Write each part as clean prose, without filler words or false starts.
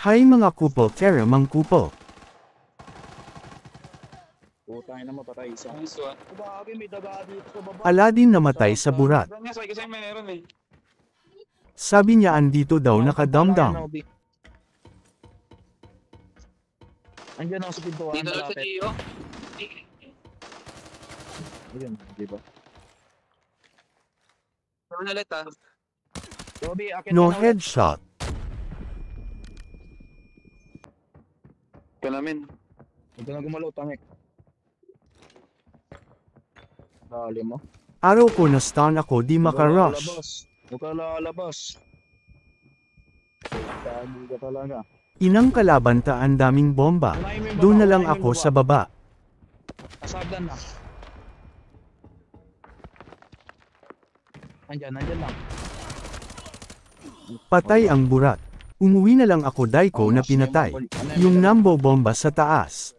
Hay mga kupol tera mang kupol. Putang ina mapatay isa. Nice one. Grabe, may daga dito sa baba. Aladin namatay sa burat. Yes, kasi meron eh. Sabi niya andito daw nakadamdam. Andiyan ako sa pintuan. Dito lang sa malapit. Gio. Ayun, di ba? Meron ulit ah. Bobby, akit No ka na ulit. headshot. Ka namin. Huwag ka na gumalaw, tangik. Dali mo. Araw ko na stun ako di makarush. Huwag ka lalabas. Tagi ka talaga. Inang kalabanta ang daming bomba. Unahin mo yung Doon baba, na lang unahin mo ako yung sa baba. Kasagdan na. Nandyan lang. Patay ang burat. Umuwi na lang ako Daiko na pinatay. Yung nambo bomba sa taas.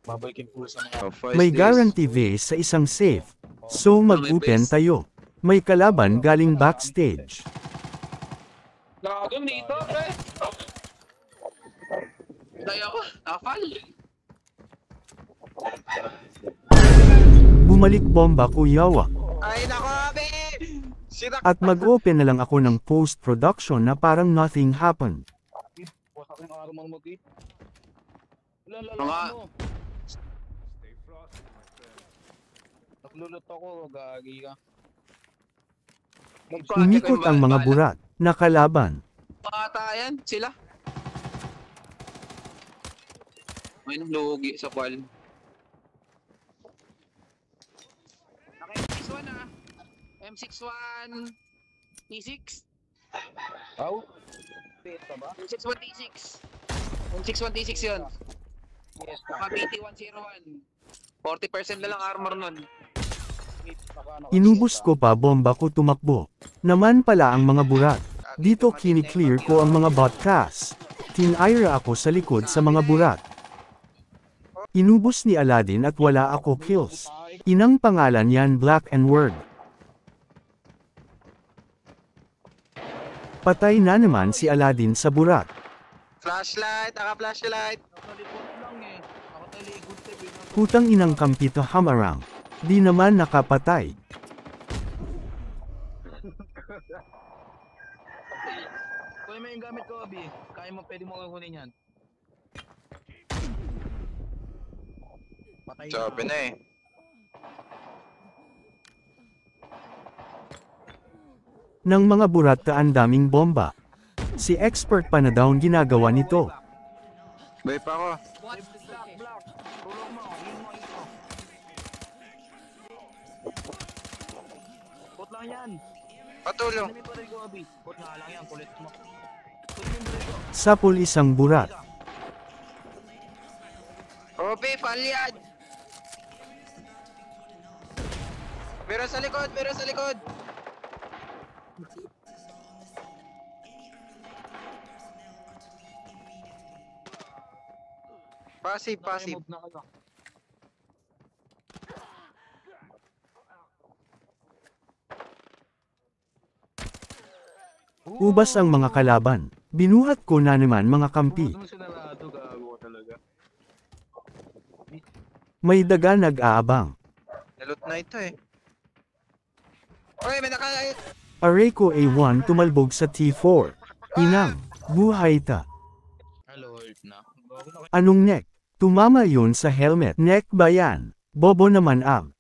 Babalikin po sa mga... May guarantee vase sa isang safe. So mag-open tayo. May kalaban galing backstage. Nakagam dito, pre. Daya ko, nakafal. Bumalik bomba kuyawa. Ay, nako, be! Sirak. At mag-open na lang ako ng post-production na parang nothing happened. Wasak yung armor mo, Kit. Ilan Mga- lalaki mo? Naglulot ako, gagi ka. Umikot ang mga burat. Nakalaban. Patayan, sila. May lugi sa kwal. Naka-M61 ah. M61 T6. Aw? Pit ka ba? M61 T6. M61 T6 yun. Yes, Naka BT101. 40% na lang armor nun. Inubos ko pa bomba ko tumakbo. Naman pala ang mga burat. Dito kini-clear ko ang mga botcast. Tinira ako sa likod sa mga burat. Inubos ni Aladdin at wala ako kills. Inang pangalan yan Black and Word. Patay na naman si Aladdin sa burat. Flashlight, naka-flashlight. Nakalikod lang eh. Nakatalikod ka, binag- Putang inang kampito hamarang. Di naman nakapatay. Kunin mo yung gamit ko, Abi. Kaya mo, pwede mo kunin yan. Patay Sabi na eh. Ng mga burat ang daming bomba. Si expert pa na daw ang ginagawa nito. Bay pa ako. Black. Tulong mo. Yun mo ito. Put lang yan. Patulong. Kunin mo yung baril ko, Abi. Put nga lang yan. Kulit mo. Kunin mo yung baril ko. Sapul isang burat. Ope, palyad. Meron sa likod, meron sa likod. Passive, passive. Remove na kayo. Ubas ang mga kalaban. Binuhat ko na naman mga kampi. Ano sila lahat to, gago talaga. May daga nag-aabang. Nalot na ito eh. Oy, may naka... Aray ko A1 tumalbog sa T4. Inang, buhay ta. Hello, hurt na. Gago na. Anong neck? Tumama yun sa helmet. Neck ba yan? Bobo naman ab.